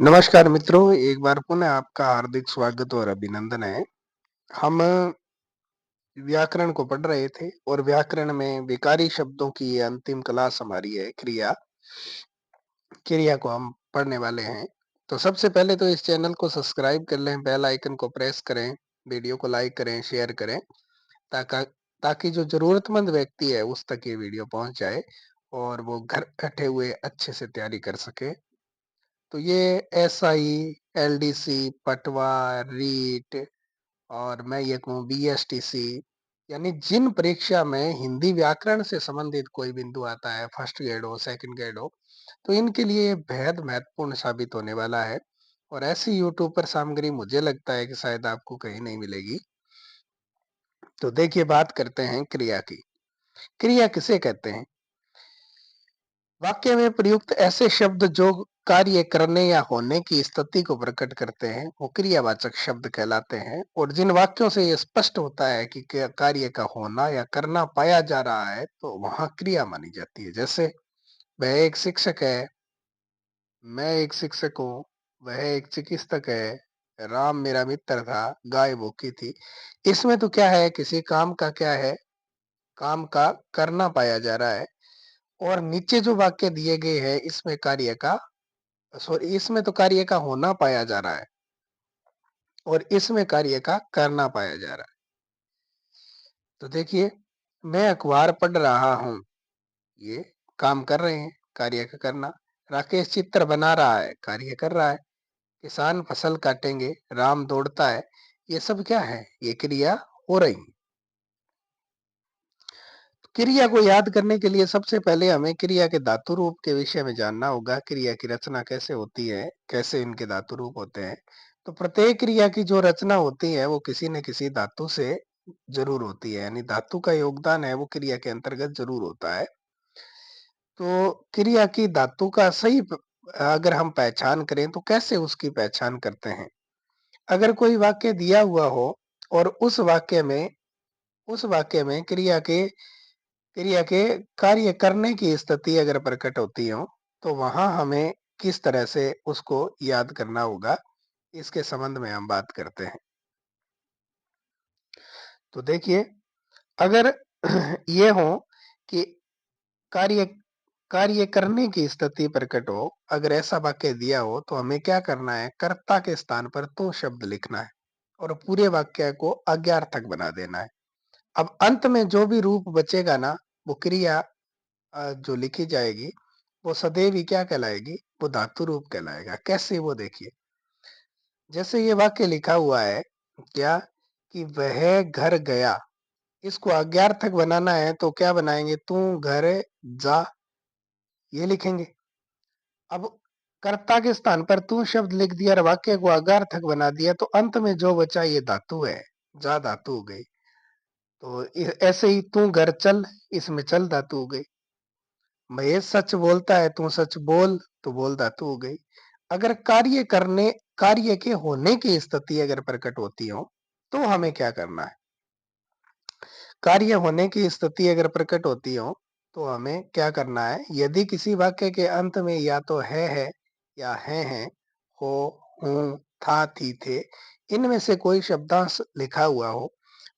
नमस्कार मित्रों, एक बार पुनः आपका हार्दिक स्वागत और अभिनंदन है। हम व्याकरण को पढ़ रहे थे और व्याकरण में विकारी शब्दों की ये अंतिम क्लास हमारी है क्रिया। क्रिया को हम पढ़ने वाले हैं। तो सबसे पहले तो इस चैनल को सब्सक्राइब कर लें, बेल आइकन को प्रेस करें, वीडियो को लाइक करें, शेयर करें ताकि ताकि जो जरूरतमंद व्यक्ति है उस तक ये वीडियो पहुंच जाए और वो घर बैठे हुए अच्छे से तैयारी कर सके। तो ये एसआई, एलडीसी, पटवा, रीट और मैं ये कहूँ बीएसटीसी यानी जिन परीक्षा में हिंदी व्याकरण से संबंधित कोई बिंदु आता है, फर्स्ट ग्रेड हो, सेकंड ग्रेड हो, तो इनके लिए ये बेहद महत्वपूर्ण साबित होने वाला है। और ऐसी यूट्यूब पर सामग्री मुझे लगता है कि शायद आपको कहीं नहीं मिलेगी। तो देखिए, बात करते हैं क्रिया की। क्रिया किसे कहते हैं? वाक्य में प्रयुक्त ऐसे शब्द जो कार्य करने या होने की स्थिति को प्रकट करते हैं वो क्रियावाचक शब्द कहलाते हैं। और जिन वाक्यों से ये स्पष्ट होता है कि कार्य का होना या करना पाया जा रहा है तो वहां क्रिया मानी जाती है। जैसे वह एक शिक्षक है, मैं एक शिक्षक हूँ, वह एक चिकित्सक है, राम मेरा मित्र था, गाय भूखी थी। इसमें तो क्या है, किसी काम का क्या है, काम का करना पाया जा रहा है। और नीचे जो वाक्य दिए गए हैं इसमें कार्य का, सॉरी, इसमें तो कार्य का होना पाया जा रहा है और इसमें कार्य का करना पाया जा रहा है। तो देखिए, मैं अखबार पढ़ रहा हूँ, ये काम कर रहे हैं, कार्य का करना। राकेश चित्र बना रहा है, कार्य कर रहा है। किसान फसल काटेंगे, राम दौड़ता है। ये सब क्या है, ये क्रिया हो रही है। क्रिया को याद करने के लिए सबसे पहले हमें क्रिया के धातु रूप के विषय में जानना होगा। क्रिया की रचना कैसे होती है, कैसे इनके धातु रूप होते हैं। तो प्रत्येक क्रिया की जो रचना होती है वो किसी न किसी धातु से जरूर होती है, यानी धातु का योगदान है वो क्रिया के अंतर्गत जरूर होता है। तो क्रिया की धातु का सही अगर हम पहचान करें तो कैसे उसकी पहचान करते हैं? अगर कोई वाक्य दिया हुआ हो और उस वाक्य में क्रिया के कार्य करने की स्थिति अगर प्रकट होती हो तो वहां हमें किस तरह से उसको याद करना होगा, इसके संबंध में हम बात करते हैं। तो देखिए, अगर ये हो कि कार्य कार्य करने की स्थिति प्रकट हो, अगर ऐसा वाक्य दिया हो तो हमें क्या करना है, कर्ता के स्थान पर तो शब्द लिखना है और पूरे वाक्य को अज्ञार्थक बना देना है। अब अंत में जो भी रूप बचेगा ना, वो क्रिया जो लिखी जाएगी वो सदैव ही क्या कहलाएगी, वो धातु रूप कहलाएगा। कैसे, वो देखिए। जैसे ये वाक्य लिखा हुआ है क्या, कि वह घर गया, इसको अज्ञार्थक बनाना है तो क्या बनाएंगे, तू घर जा, ये लिखेंगे। अब कर्ता के स्थान पर तू शब्द लिख दिया और वाक्य को अज्ञार्थक बना दिया तो अंत में जो बचा ये धातु है, जा धातु हो गई। तो ऐसे ही तू घर चल, इसमें चल धातु हो गई। महेश सच बोलता है, तू सच बोल, तो बोल धातु हो गई। अगर कार्य के होने की स्थिति अगर प्रकट होती हो तो हमें क्या करना है, कार्य होने की स्थिति अगर प्रकट होती हो तो हमें क्या करना है, यदि किसी वाक्य के अंत में या तो है या हैं, हो, हूं, था, थी, थे, इनमें से कोई शब्दांश लिखा हुआ हो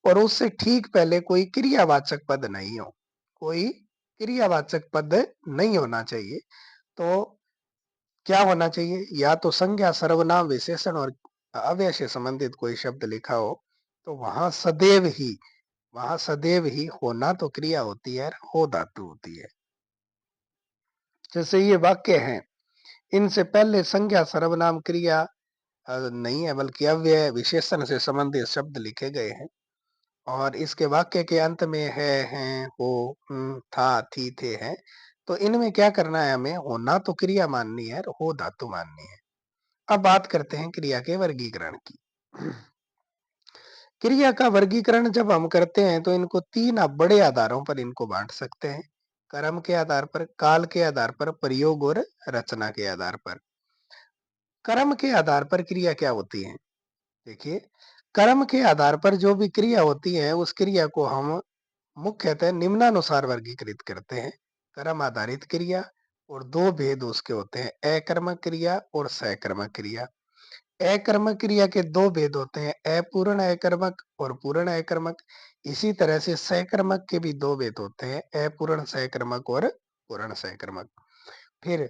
और उससे ठीक पहले कोई क्रियावाचक पद नहीं हो, कोई क्रियावाचक पद नहीं होना चाहिए, तो क्या होना चाहिए, या तो संज्ञा, सर्वनाम, विशेषण और अव्यय से संबंधित कोई शब्द लिखा हो, तो वहां सदैव ही होना तो क्रिया होती है, हो धातु होती है। जैसे ये वाक्य हैं, इनसे पहले संज्ञा, सर्वनाम, क्रिया नहीं है, बल्कि अव्यय, विशेषण से संबंधित शब्द लिखे गए हैं। और इसके वाक्य के अंत में है, हैं, हो, था, थी, थे हैं। तो इनमें क्या करना है, हमें होना तो क्रिया माननी है और हो धातु माननी है। अब बात करते हैं क्रिया के वर्गीकरण की। क्रिया का वर्गीकरण जब हम करते हैं तो इनको तीन बड़े आधारों पर इनको बांट सकते हैं। कर्म के आधार पर, काल के आधार पर, प्रयोग और रचना के आधार पर। कर्म के आधार पर क्रिया क्या होती है? देखिए, कर्म के आधार पर जो भी क्रिया होती है उस क्रिया को हम मुख्यतः निम्नानुसार वर्गीकृत करते हैं। कर्म आधारित क्रिया, और दो भेद उसके होते हैं, अकर्मक क्रिया और सकर्मक क्रिया। अकर्मक क्रिया के दो भेद होते हैं, अपूर्ण अकर्मक और पूर्ण अकर्मक। इसी तरह से सकर्मक के भी दो भेद होते हैं, अपूर्ण सकर्मक और पूर्ण सकर्मक। फिर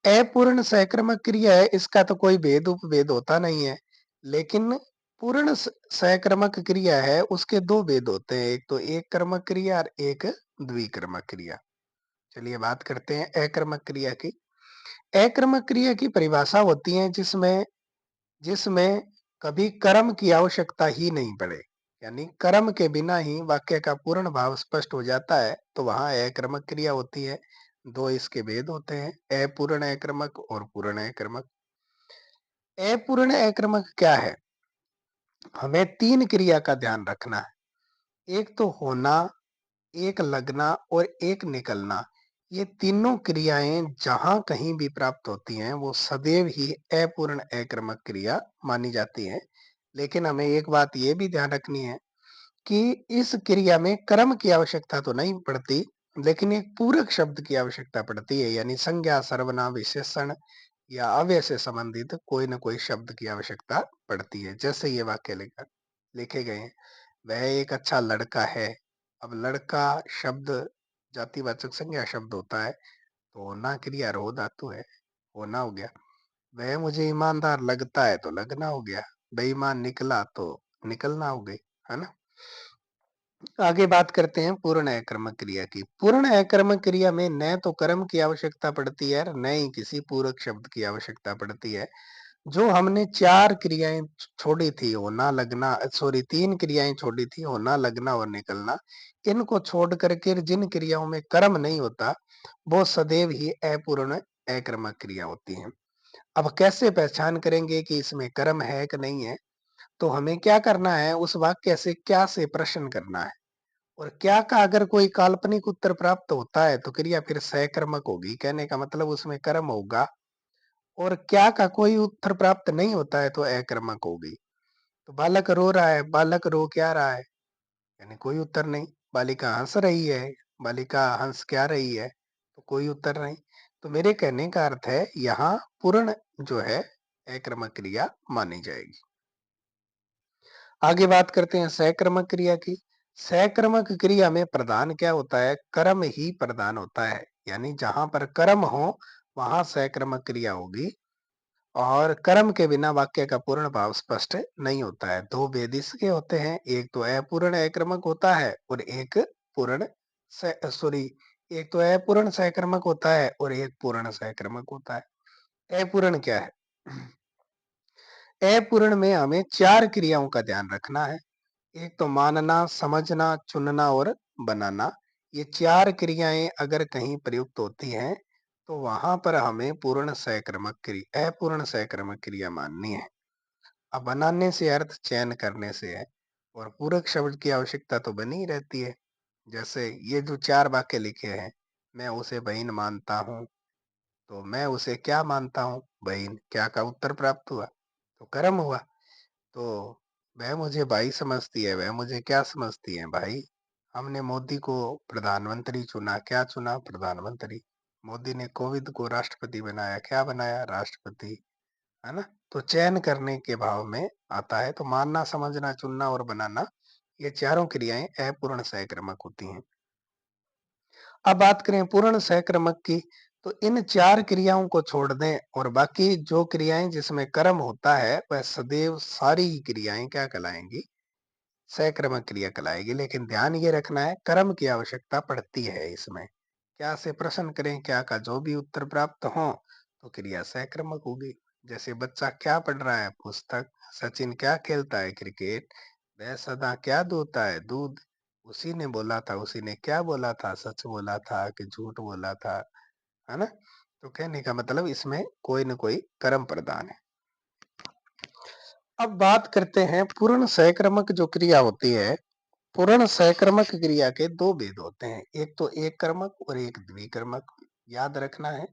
अपूर्ण सकर्मक क्रिया है, इसका तो कोई भेद उपभेद होता नहीं है, लेकिन पूर्ण सकर्मक क्रिया है, उसके दो भेद होते हैं, एक तो एक कर्मक क्रिया और एक द्विकर्मक क्रिया। चलिए बात करते हैं अकर्मक क्रिया की। अकर्मक क्रिया की परिभाषा होती है जिसमें जिसमें कभी कर्म की आवश्यकता ही नहीं पड़े, यानी कर्म के बिना ही वाक्य का पूर्ण भाव स्पष्ट हो जाता है, तो वहां अकर्मक क्रिया होती है। दो इसके भेद होते हैं, अपूर्ण अकर्मक और पूर्ण अकर्मक। अपूर्ण अकर्मक क्या है? हमें तीन क्रिया का ध्यान रखना है, एक तो होना, एक लगना और एक निकलना। ये तीनों क्रियाएं जहां कहीं भी प्राप्त होती हैं वो सदैव ही अपूर्ण अकर्मक क्रिया मानी जाती है। लेकिन हमें एक बात ये भी ध्यान रखनी है कि इस क्रिया में कर्म की आवश्यकता तो नहीं पड़ती, लेकिन एक पूरक शब्द की आवश्यकता पड़ती है, यानी संज्ञा, सर्वनाम, विशेषण या अव्यय से संबंधित कोई न कोई शब्द की आवश्यकता पड़ती है। जैसे ये वाक्य लिखे गए हैं, वह एक अच्छा लड़का है। अब लड़का शब्द जातिवाचक संज्ञा शब्द होता है, तो होना क्रिया रो धातु है, होना हो गया। वह मुझे ईमानदार लगता है, तो लगना हो गया। बेईमान निकला तो निकलना हो गई, है ना। आगे बात करते हैं पूर्ण अकर्मक क्रिया की। पूर्ण अकर्मक क्रिया में न तो कर्म की आवश्यकता पड़ती है, न ही किसी पूरक शब्द की आवश्यकता पड़ती है। जो हमने चार क्रियाएं छोड़ी थी, होना, लगना, सॉरी, तीन क्रियाएं छोड़ी थी, होना, लगना और निकलना, इनको छोड़ करके जिन क्रियाओं में कर्म नहीं होता, वो सदैव ही अपूर्ण अकर्मक क्रिया होती है। अब कैसे पहचान करेंगे कि इसमें कर्म है कि नहीं है? तो हमें क्या करना है, उस वाक्य से क्या से प्रश्न करना है, और क्या का अगर कोई काल्पनिक उत्तर प्राप्त होता है तो क्रिया फिर सकर्मक होगी, कहने का मतलब उसमें कर्म होगा। और क्या का कोई उत्तर प्राप्त नहीं होता है तो अकर्मक होगी। तो बालक रो रहा है, बालक रो क्या रहा है, यानी कोई उत्तर नहीं। बालिका हंस रही है, बालिका हंस क्या रही है, तो कोई उत्तर नहीं। तो मेरे कहने का अर्थ है यहाँ पूर्ण जो है अकर्मक क्रिया मानी जाएगी। आगे बात करते हैं सकर्मक क्रिया की। सकर्मक क्रिया में प्रधान क्या होता है? कर्म ही प्रधान होता है, यानी जहां पर कर्म हो वहां सकर्मक क्रिया होगी, और कर्म के बिना वाक्य का पूर्ण भाव स्पष्ट नहीं होता है। दो भेद इसके होते हैं, एक तो अपूर्ण अकर्मक होता है और एक पूर्ण सॉरी, एक तो अपूर्ण सकर्मक होता है और एक पूर्ण सकर्मक होता है। अपूर्ण क्या है? अपूर्ण में हमें चार क्रियाओं का ध्यान रखना है, एक तो मानना, समझना, चुनना और बनाना। ये चार क्रियाएं अगर कहीं प्रयुक्त होती हैं तो वहां पर हमें पूर्ण सकर्मक क्रिया, अपूर्ण सकर्मक क्रिया माननी है। अब बनाने से अर्थ चयन करने से है, और पूरक शब्द की आवश्यकता तो बनी ही रहती है। जैसे ये जो चार वाक्य लिखे हैं, मैं उसे बहन मानता हूँ, तो मैं उसे क्या मानता हूँ? बहन। क्या का उत्तर प्राप्त हुआ? तो कर्म हुआ। तो वह मुझे भाई समझती है, वह मुझे क्या समझती है? भाई। हमने मोदी को प्रधानमंत्री चुना, क्या चुना? प्रधानमंत्री। मोदी ने कोविंद को राष्ट्रपति बनाया, क्या बनाया? राष्ट्रपति, है ना। तो चयन करने के भाव में आता है। तो मानना, समझना, चुनना और बनाना, ये चारों क्रियाएं अपूर्ण सहक्रमक होती हैं। अब बात करें पूर्ण सहक्रमक की, तो इन चार क्रियाओं को छोड़ दें और बाकी जो क्रियाएं जिसमें कर्म होता है वह सदैव सारी ही क्रियाएं क्या कहलाएंगी? सहक्रमक क्रिया कहलाएगी। लेकिन ध्यान ये रखना है, कर्म की आवश्यकता पड़ती है इसमें। क्या से प्रश्न करें, क्या का जो भी उत्तर प्राप्त हो तो क्रिया सहक्रमक होगी। जैसे बच्चा क्या पढ़ रहा है? पुस्तक। सचिन क्या खेलता है? क्रिकेट। वह सदा क्या दूहता है? दूध। उसी ने बोला था, उसी ने क्या बोला था? सच बोला था कि झूठ बोला था, है ना। तो कहने का मतलब इसमें कोई न कोई कर्म प्रदान है। अब बात करते हैं पूर्ण सहक्रमक जो क्रिया होती है। पूर्ण सहकर्मक क्रिया के दो भेद होते हैं, एक तो एक कर्मक और एक द्विकर्मक। याद रखना है,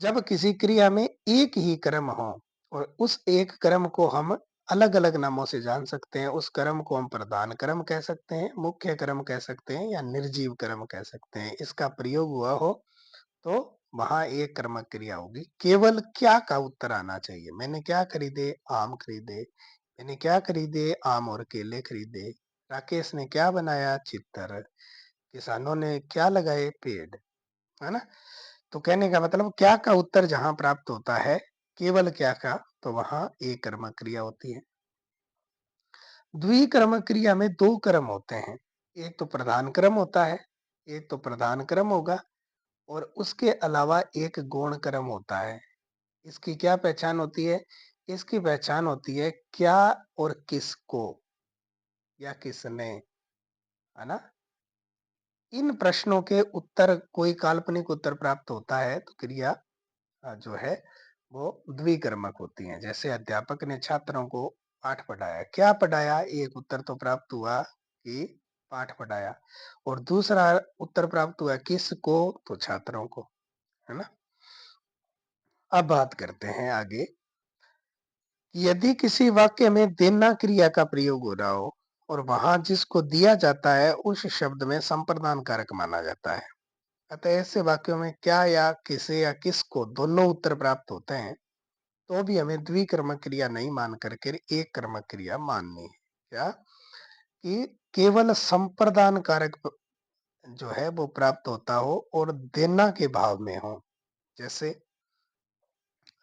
जब किसी क्रिया में एक ही कर्म हो और उस एक कर्म को हम अलग अलग नामों से जान सकते हैं, उस कर्म को हम प्रधान कर्म कह सकते हैं, मुख्य कर्म कह सकते हैं, या निर्जीव कर्म कह सकते हैं, इसका प्रयोग हुआ हो तो वहां एक कर्मक क्रिया होगी। केवल क्या का उत्तर आना चाहिए। मैंने क्या खरीदे? आम खरीदे। मैंने क्या खरीदे? आम और केले खरीदे। राकेश ने क्या बनाया? चित्र। किसानों ने क्या लगाए? पेड़। है ना? तो कहने का मतलब क्या का उत्तर जहां प्राप्त होता है केवल क्या का, तो वहां एक कर्मक क्रिया होती है। द्विकर्मक क्रिया में दो क्रम होते हैं। एक तो प्रधान क्रम होता है, एक तो प्रधान क्रम होगा, और उसके अलावा एक गौण क्रम होता है। इसकी क्या पहचान होती है? इसकी पहचान होती है क्या और किसको या किसने। है ना? इन प्रश्नों के उत्तर, कोई काल्पनिक उत्तर प्राप्त होता है तो क्रिया जो है वो द्विकर्मक होती है। जैसे अध्यापक ने छात्रों को पाठ पढ़ाया। क्या पढ़ाया? एक उत्तर तो प्राप्त हुआ कि पाठ पढ़ाया, और दूसरा उत्तर प्राप्त हुआ किसको? तो छात्रों को। है ना? अब बात करते हैं आगे। यदि किसी वाक्य में देना क्रिया का प्रयोग हो रहा हो और वहां जिसको दिया जाता है उस शब्द में संप्रदान कारक माना जाता है, अतः ऐसे वाक्यों में क्या या किसे या किसको दोनों उत्तर प्राप्त होते हैं, तो भी हमें द्विकर्मक क्रिया नहीं मान करके एक कर्मक क्रिया माननी है। क्या? कि केवल संप्रदान कारक जो है वो प्राप्त होता हो और देना के भाव में हो। जैसे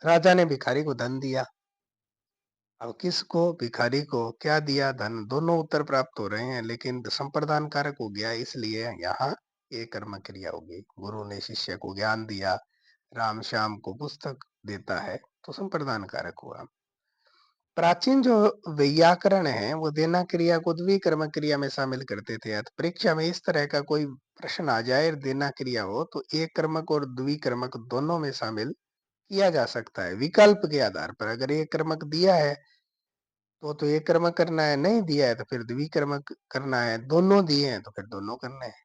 राजा ने भिखारी को धन दिया। अब किसको? भिखारी को। क्या दिया? धन। दोनों उत्तर प्राप्त हो रहे हैं लेकिन संप्रदान कारक हो गया, इसलिए यहाँ एक कर्म क्रिया होगी। गुरु ने शिष्य को ज्ञान दिया, राम श्याम को पुस्तक देता है, तो संप्रदान कारक हुआ। प्राचीन जो वैयाकरण है वो देना क्रिया को द्विकर्मक क्रिया में शामिल करते थे। अतः परीक्षा में इस तरह का कोई प्रश्न आ जाए, देना क्रिया हो, तो एक कर्मक और द्विकर्मक दोनों में शामिल किया जा सकता है विकल्प के आधार पर। अगर एक कर्मक दिया है तो एक कर्मक करना है, नहीं दिया है तो फिर द्विकर्मक करना है, दोनों दिए हैं तो फिर दोनों करने हैं।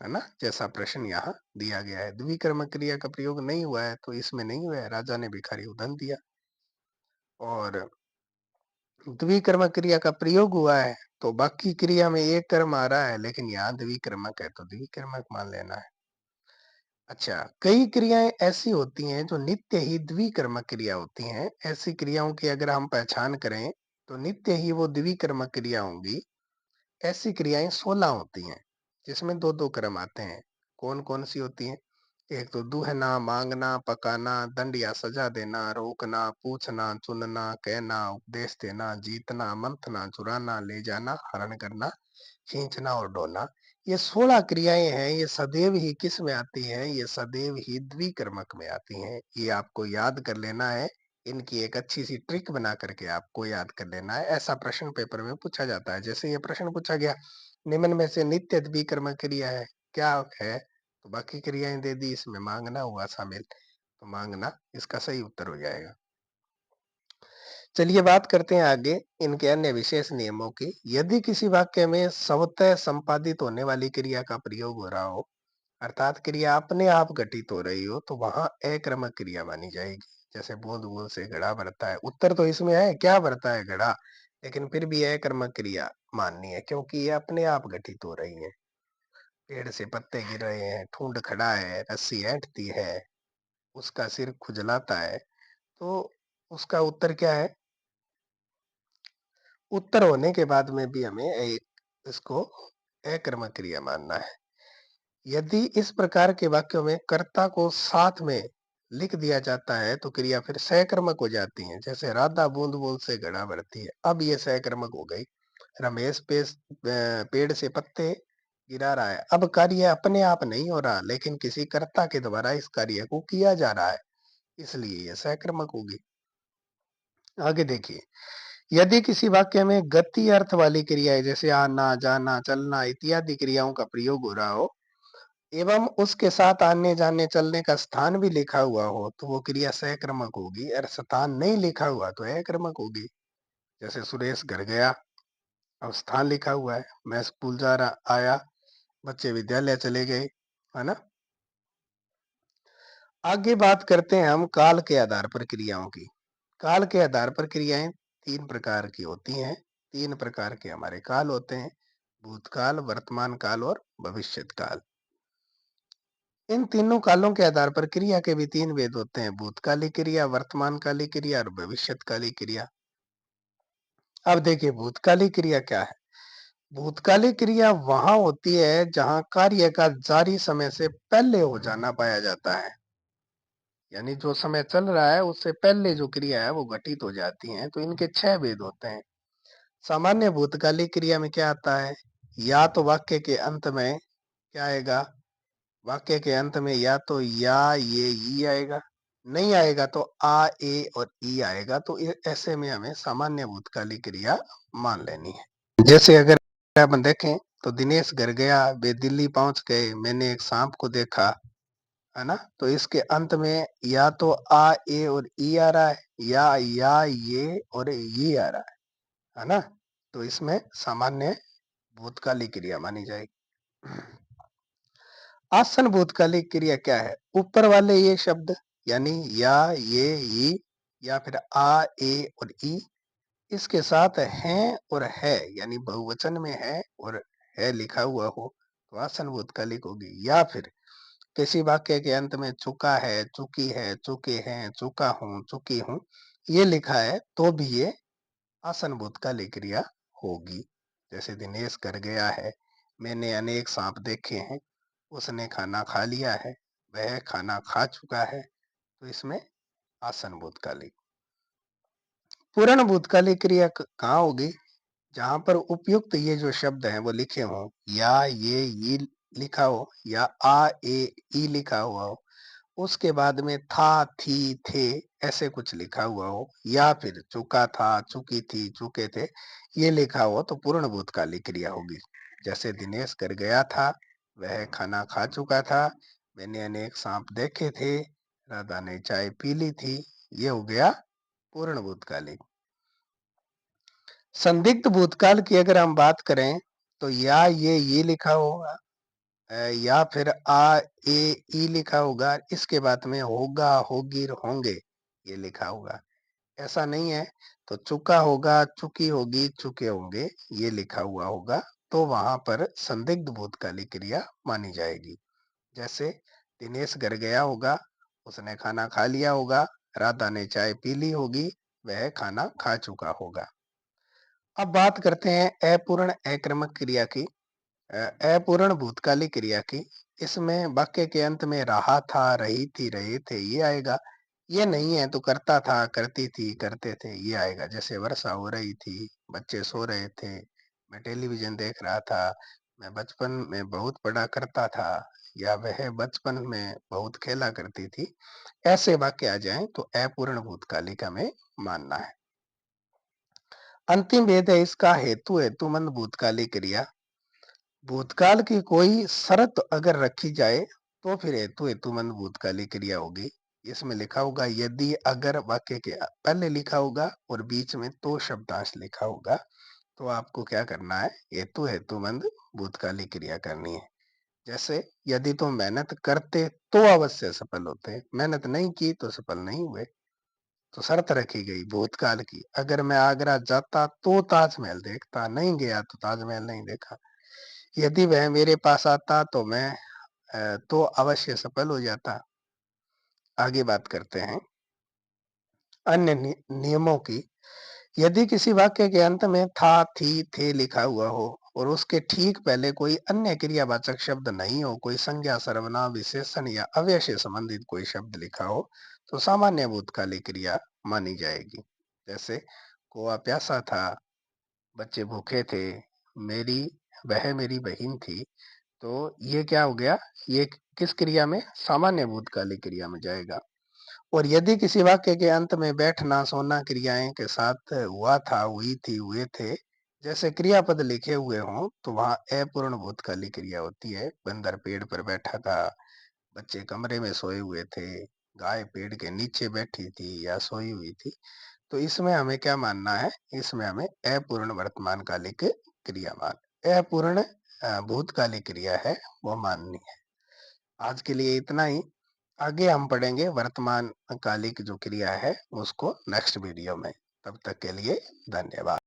है ना? जैसा प्रश्न यहाँ दिया गया है। द्विकर्मक क्रिया का प्रयोग नहीं हुआ है तो इसमें नहीं हुआ है। राजा ने भिखारी को धन दिया। और द्विकर्मक क्रिया का प्रयोग हुआ है तो बाकी क्रिया में एक कर्म आ रहा है, लेकिन यहाँ द्विकर्मक है तो द्विकर्मक मान लेना है। अच्छा, कई क्रियाएं ऐसी होती हैं जो नित्य ही द्विकर्मक क्रिया होती हैं। ऐसी क्रियाओं की अगर हम पहचान करें तो नित्य ही वो द्विकर्मक क्रिया होंगी। ऐसी क्रियाएं 16 होती हैं जिसमें दो दो क्रम आते हैं। कौन कौन सी होती हैं? एक तो दूहना, मांगना, पकाना, दंड या सजा देना, रोकना, पूछना, चुनना, कहना, उपदेश देना, जीतना, मंथना, चुराना, ले जाना, हरण करना, खींचना और ढोना। ये 16 क्रियाएं हैं। ये सदैव ही किस में आती हैं? ये सदैव ही द्विकर्मक में आती हैं। ये आपको याद कर लेना है। इनकी एक अच्छी सी ट्रिक बना करके आपको याद कर लेना है। ऐसा प्रश्न पेपर में पूछा जाता है। जैसे ये प्रश्न पूछा गया, निम्न में से नित्य द्विकर्मक क्रिया है क्या है? तो बाकी क्रियाएं दे दी, इसमें मांगना हुआ शामिल, तो मांगना इसका सही उत्तर हो जाएगा। चलिए बात करते हैं आगे इनके अन्य विशेष नियमों की। यदि किसी वाक्य में स्वतः संपादित होने वाली क्रिया का प्रयोग हो रहा हो, अर्थात क्रिया अपने आप घटित हो रही हो, तो वहां अक्रमक क्रिया मानी जाएगी। जैसे बूंद बूंद से घड़ा भरता है। उत्तर तो इसमें है क्या भरता है? घड़ा। लेकिन फिर भी अक्रमक क्रिया माननी है क्योंकि ये अपने आप घटित हो रही है। पेड़ से पत्ते गिर रहे हैं, ठूंड खड़ा है, रस्सी ऐंठती है, उसका सिर खुजलाता है, तो उसका उत्तर क्या है? उत्तर होने के बाद में भी हमें एक इसको अकर्मक क्रिया मानना है। यदि इस प्रकार के वाक्यों में कर्ता को साथ में लिख दिया जाता है तो क्रिया फिर सहकर्मक हो जाती है। जैसे राधा बूंद बूंद से घड़ा भरती है, अब ये सहकर्मक हो गई। रमेश पेड़ से पत्ते गिरा रहा है, अब कार्य अपने आप नहीं हो रहा लेकिन किसी कर्ता के द्वारा इस कार्य को किया जा रहा है, इसलिए ये सहकर्मक होगी। आगे देखिए, यदि किसी वाक्य में गति अर्थ वाली क्रियाएं जैसे आना, जाना, चलना इत्यादि क्रियाओं का प्रयोग हो रहा हो एवं उसके साथ आने, जाने, चलने का स्थान भी लिखा हुआ हो, तो वो क्रिया सहकर्मक होगी। और स्थान नहीं लिखा हुआ तो अकर्मक होगी। जैसे सुरेश घर गया, अब स्थान लिखा हुआ है, मैं स्कूल जा रहा आया, बच्चे विद्यालय चले गए। है ना? आगे बात करते हैं हम काल के आधार पर क्रियाओं की। काल के आधार पर क्रियाएं तीन प्रकार की होती हैं। तीन प्रकार के हमारे काल होते हैं: भूतकाल, वर्तमान काल और भविष्यत काल। इन तीनों कालों के आधार पर क्रिया के भी 3 भेद होते हैं, भूतकालिक क्रिया, वर्तमानकालिक क्रिया और भविष्यत्कालिक क्रिया। अब देखिए भूतकालिक क्रिया क्या है? भूतकालिक क्रिया वहाँ होती है जहाँ कार्य का जारी समय से पहले हो जाना पाया जाता है। यानी जो समय चल रहा है उससे पहले जो क्रिया है वो घटित हो जाती है। तो इनके 6 भेद होते हैं। सामान्य भूतकालिक क्रिया में क्या आता है? या तो वाक्य के अंत में क्या आएगा? वाक्य के अंत में या तो या, ये, ई आएगा। नहीं आएगा तो आ, ए और ई आएगा। तो ऐसे में हमें सामान्य भूतकालिक क्रिया मान लेनी है। जैसे अगर अपन देखें तो दिनेश घर गया, वे दिल्ली पहुंच गए, मैंने एक सांप को देखा, है ना? तो इसके अंत में या तो आ, ए और ई आ रहा है, या, ये और ये आ रहा है ना? तो इसमें सामान्य भूतकालिक क्रिया मानी जाएगी। आसन भूतकालिक क्रिया क्या है? ऊपर वाले ये शब्द यानी या, ये, ई या फिर आ, ए और ई इसके साथ हैं और है यानी बहुवचन में है और है लिखा हुआ हो तो आसन भूतकालिक होगी। या फिर किसी वाक्य के अंत में चुका है, चुकी है, चुके हैं, चुका हूं, चुकी हूं ये लिखा है तो भी ये आसन भूतकालिक क्रिया होगी। जैसे दिनेश घर गया है, मैंने अनेक सांप देखे हैं, उसने खाना खा लिया है, वह खाना खा चुका है। तो इसमें आसन भूतकालिक। पूर्ण भूतकालिक क्रिया कहाँ होगी? जहां पर उपयुक्त ये जो शब्द हैं वो लिखे हों, या, ये लिखा हो या आ, ए, ई लिखा हुआ हो, उसके बाद में था, थी, थे ऐसे कुछ लिखा हुआ हो, या फिर चुका था, चुकी थी, चुके थे ये लिखा हो तो पूर्ण भूतकालिक क्रिया होगी। जैसे दिनेश घर गया था, वह खाना खा चुका था, मैंने अनेक सांप देखे थे, राधा ने चाय पी ली थी, ये हो गया पूर्ण भूतकालिक। संदिग्ध भूतकाल की अगर हम बात करें तो या, ये लिखा होगा, या फिर आ, ए, ई लिखा होगा, इसके बाद में होगा, होगी, होंगे ये लिखा होगा। ऐसा नहीं है तो चुका होगा, चुकी होगी, चुके होंगे ये लिखा हुआ होगा तो वहां पर संदिग्ध भूतकालिक क्रिया मानी जाएगी। जैसे दिनेश घर गया होगा, उसने खाना खा लिया होगा, राधा ने चाय पी ली होगी, वह खाना खा चुका होगा। अब बात करते हैं अपूर्ण अक्रमक क्रिया की, अपूर्ण भूतकालिक क्रिया की। इसमें वाक्य के अंत में रहा था, रही थी, रहे थे ये आएगा। ये नहीं है तो करता था, करती थी, करते थे ये आएगा। जैसे वर्षा हो रही थी, बच्चे सो रहे थे, मैं टेलीविजन देख रहा था, मैं बचपन में बहुत पढ़ा करता था, या वह बचपन में बहुत खेला करती थी। ऐसे वाक्य आ जाएं तो अपूर्ण भूतकालिक हमें मानना है। अंतिम भेद है इसका हेतु हेतुमंद भूतकालिक क्रिया। भूतकाल की कोई शर्त अगर रखी जाए तो फिर हेतु हेतुमंद भूतकालिक क्रिया होगी। इसमें लिखा होगा यदि, अगर, वाक्य के पहले लिखा होगा और बीच में तो शब्दांश लिखा होगा तो आपको क्या करना है? हेतु हेतुमंद भूतकालिक क्रिया करनी है। जैसे यदि तुम मेहनत करते तो अवश्य सफल होते, मेहनत नहीं की तो सफल नहीं हुए। तो शर्त रखी गई भूतकाल की, अगर मैं आगरा जाता तो ताजमहल देखता, नहीं गया तो ताजमहल नहीं देखा। यदि वह मेरे पास आता तो मैं तो अवश्य सफल हो जाता। आगे बात करते हैं अन्य नियमों की। यदि किसी वाक्य के अंत में था, थी, थे लिखा हुआ हो और उसके ठीक पहले कोई अन्य क्रियावाचक शब्द नहीं हो, कोई संज्ञा, सर्वनाम, विशेषण या अव्यय से संबंधित कोई शब्द लिखा हो तो सामान्य भूतकालिक क्रिया मानी जाएगी। जैसे कुआं प्यासा था, बच्चे भूखे थे, मेरी वह मेरी बहन थी। तो ये क्या हो गया? ये किस क्रिया में? सामान्य भूतकालिक क्रिया में जाएगा। और यदि किसी वाक्य के अंत में बैठना, सोना क्रियाएं के साथ हुआ था, हुई थी, हुए थे जैसे क्रियापद लिखे हुए हों तो वहां अपूर्ण भूतकालिक क्रिया होती है। बंदर पेड़ पर बैठा था, बच्चे कमरे में सोए हुए थे, गाय पेड़ के नीचे बैठी थी या सोई हुई थी। तो इसमें हमें क्या मानना है? इसमें हमें अपूर्ण वर्तमानकालिक क्रिया मान अपूर्ण भूतकालिक क्रिया है वो माननी है। आज के लिए इतना ही। आगे हम पढ़ेंगे वर्तमान कालिक जो क्रिया है उसको नेक्स्ट वीडियो में। तब तक के लिए धन्यवाद।